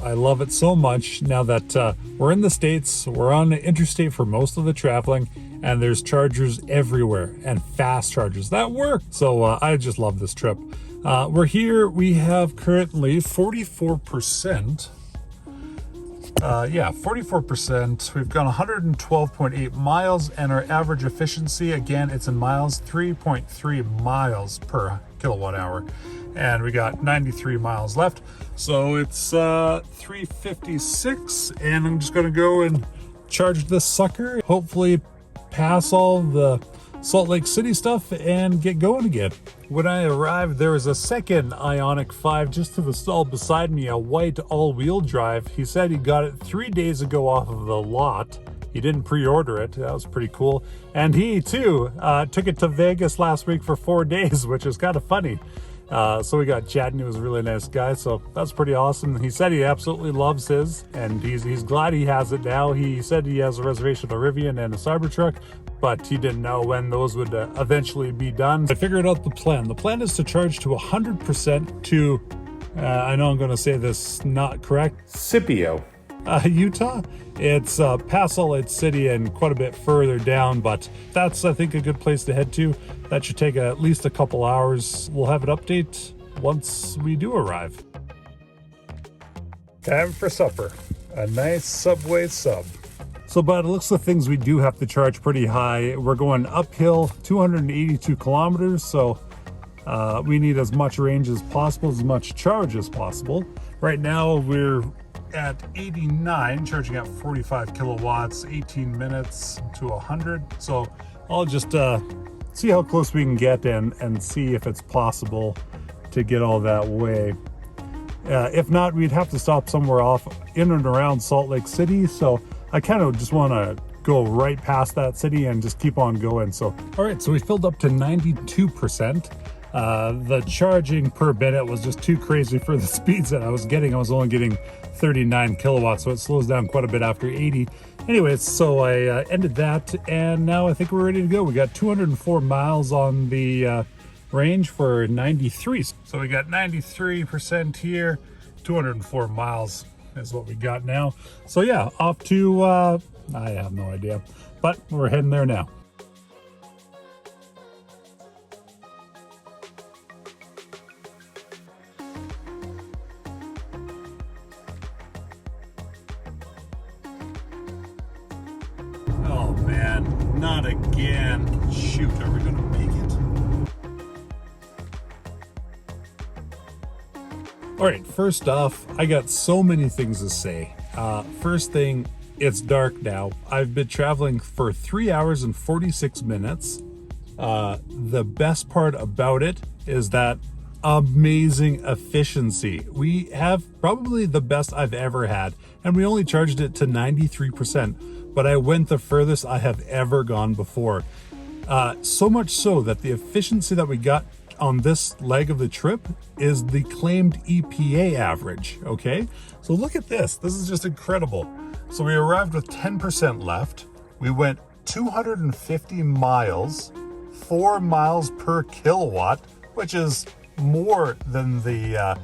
I love it so much now that we're in the States, we're on the interstate for most of the traveling, and there's chargers everywhere and fast chargers that work. So I just love this trip. We're here, we have currently 44%. 44%. We've gone 112.8 miles, and our average efficiency, again, it's in miles, 3.3 miles per kilowatt hour. And we got 93 miles left. So it's 3:56, and I'm just gonna go and charge this sucker. Hopefully pass all the Salt Lake City stuff and get going again. When I arrived, there was a second Ioniq 5 just to the stall beside me, a white all-wheel drive. He said he got it 3 days ago off of the lot. He didn't pre-order it. That was pretty cool. And he too took it to Vegas last week for 4 days, which is kind of funny. So we got chatting. He was a really nice guy, so that's pretty awesome. He said he absolutely loves his, and he's glad he has it now. He said he has a reservation for a Rivian and a Cybertruck, but he didn't know when those would eventually be done. I figured out the plan. The plan is to charge to 100% to, I know I'm going to say this not correct, Scipio, Utah. It's past Salt Lake City and quite a bit further down, but that's, I think, a good place to head to. That should take at least a couple hours. We'll have an update once we do arrive. Time for supper. A nice Subway sub. So by the looks of things, we do have to charge pretty high. We're going uphill 282 kilometers, so we need as much range as possible, as much charge as possible. Right now, we're at 89, charging at 45 kilowatts, 18 minutes to 100. So I'll just see how close we can get and see if it's possible to get all that way. If not, we'd have to stop somewhere off in and around Salt Lake City. So I kind of just want to go right past that city and just keep on going. So, all right, so we filled up to 92%. The charging per minute was just too crazy for the speeds that I was getting. I was only getting 39 kilowatts, so it slows down quite a bit after 80. Anyways, so I ended that, and now I think we're ready to go. We got 204 miles on the range for 93. So we got 93% here, 204 miles is what we got now. So yeah, off to, I have no idea, but we're heading there now. Oh man, not again. Shoot, are we gonna make it? All right, first off, I got so many things to say. First thing, it's dark now. I've been traveling for 3 hours and 46 minutes. The best part about it is that amazing efficiency. We have probably the best I've ever had, and we only charged it to 93%, but I went the furthest I have ever gone before. So much so that the efficiency that we got on this leg of the trip is the claimed EPA average, okay? So look at this. This is just incredible. So we arrived with 10% left. We went 250 miles, 4 miles per kilowatt, which is more than the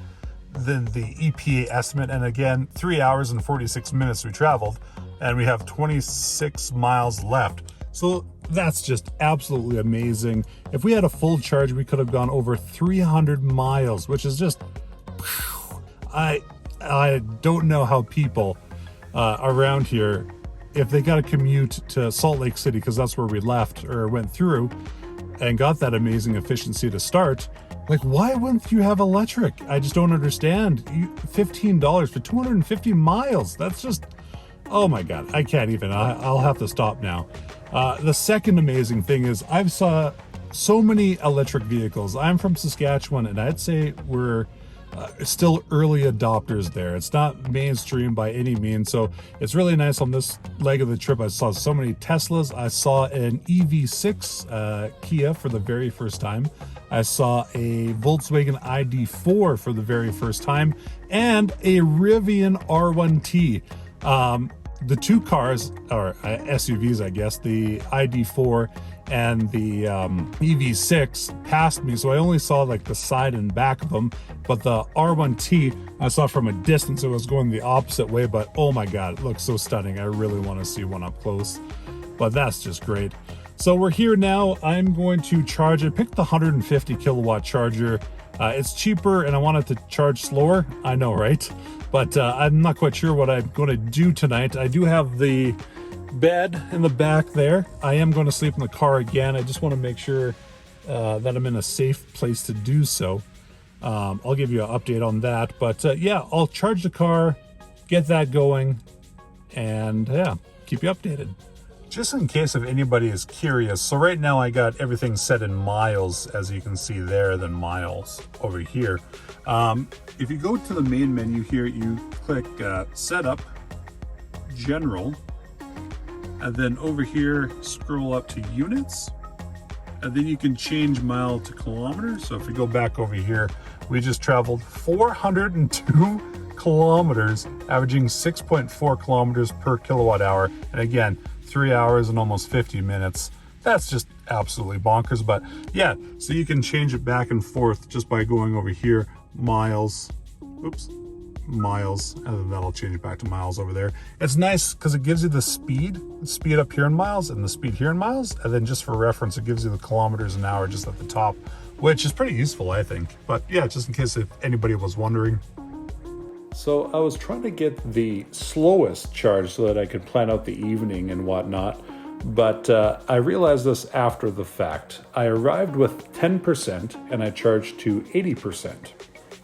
EPA estimate. And again, 3 hours and 46 minutes we traveled, and we have 26 miles left. So that's just absolutely amazing. If we had a full charge, we could have gone over 300 miles, which is just, I don't know how people around here, if they got to commute to Salt Lake City, because that's where we left or went through, and got that amazing efficiency to start, like, why wouldn't you have electric? I just don't understand. $15 for 250 miles. That's just, oh my God, I can't even. I'll have to stop now. The second amazing thing is I've saw so many electric vehicles. I'm from Saskatchewan, and I'd say we're still early adopters there. It's not mainstream by any means, so it's really nice. On this leg of the trip, I saw so many Teslas. I saw an EV6 Kia for the very first time. I saw a Volkswagen ID4 for the very first time, and a Rivian R1T. The two cars, or SUVs, I guess, the ID4 and the EV6 passed me, so I only saw like the side and back of them. But the R1T, I saw from a distance. It was going the opposite way, but oh my god, it looks so stunning. I really want to see one up close, but that's just great. So we're here now. I'm going to charge it. Pick the 150 kilowatt charger. It's cheaper and I want it to charge slower. I know, right? But I'm not quite sure what I'm going to do tonight. I do have the bed in the back there. I am going to sleep in the car again. I just want to make sure that I'm in a safe place to do so. I'll give you an update on that. But yeah, I'll charge the car, get that going, and yeah, keep you updated. Just in case if anybody is curious, so right now I got everything set in miles, as you can see there, then miles over here. If you go to the main menu here, you click Setup, General, and then over here, scroll up to Units, and then you can change mile to kilometers. So if we go back over here, we just traveled 402 kilometers, averaging 6.4 kilometers per kilowatt hour. And again, 3 hours and almost 50 minutes. That's just absolutely bonkers. But yeah, so you can change it back and forth just by going over here, miles, miles, and then that'll change it back to miles over there. It's nice because it gives you the speed up here in miles and the speed here in miles. And then just for reference, it gives you the kilometers an hour just at the top, which is pretty useful, I think. But yeah, just in case if anybody was wondering. So I was trying to get the slowest charge so that I could plan out the evening and whatnot, but I realized this after the fact. I arrived with 10% and I charged to 80%.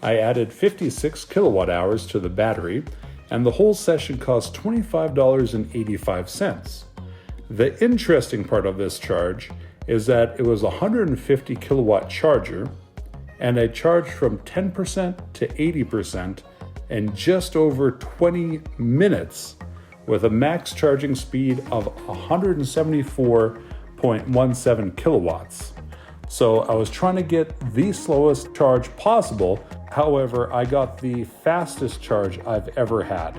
I added 56 kilowatt hours to the battery, and the whole session cost $25.85. The interesting part of this charge is that it was a 150 kilowatt charger, and I charged from 10% to 80% in just over 20 minutes with a max charging speed of 174.17 kilowatts. So I was trying to get the slowest charge possible. However, I got the fastest charge I've ever had.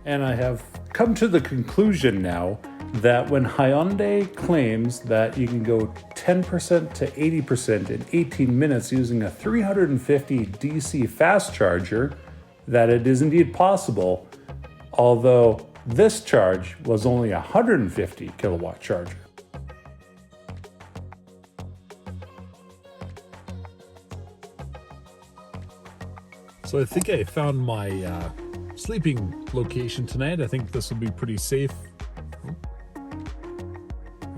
And I have come to the conclusion now that when Hyundai claims that you can go 10% to 80% in 18 minutes using a 350 DC fast charger, that it is indeed possible, although this charge was only a 150 kilowatt charger. So I think I found my sleeping location tonight. I think this will be pretty safe.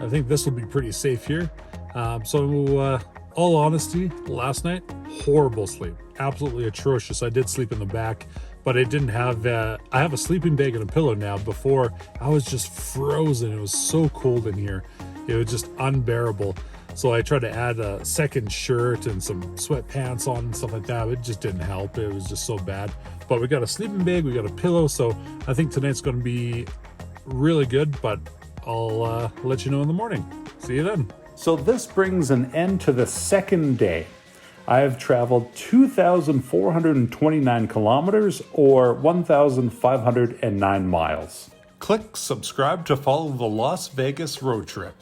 I think this will be pretty safe here. All honesty, last night, horrible sleep. Absolutely atrocious. I did sleep in the back, but I didn't have, I have a sleeping bag and a pillow now. Before, I was just frozen. It was so cold in here. It was just unbearable. So I tried to add a second shirt and some sweatpants on and stuff like that. It just didn't help. It was just so bad. But we got a sleeping bag, we got a pillow. So I think tonight's going to be really good, but I'll let you know in the morning. See you then. So this brings an end to the second day. I have traveled 2,429 kilometers or 1,509 miles. Click subscribe to follow the Las Vegas road trip.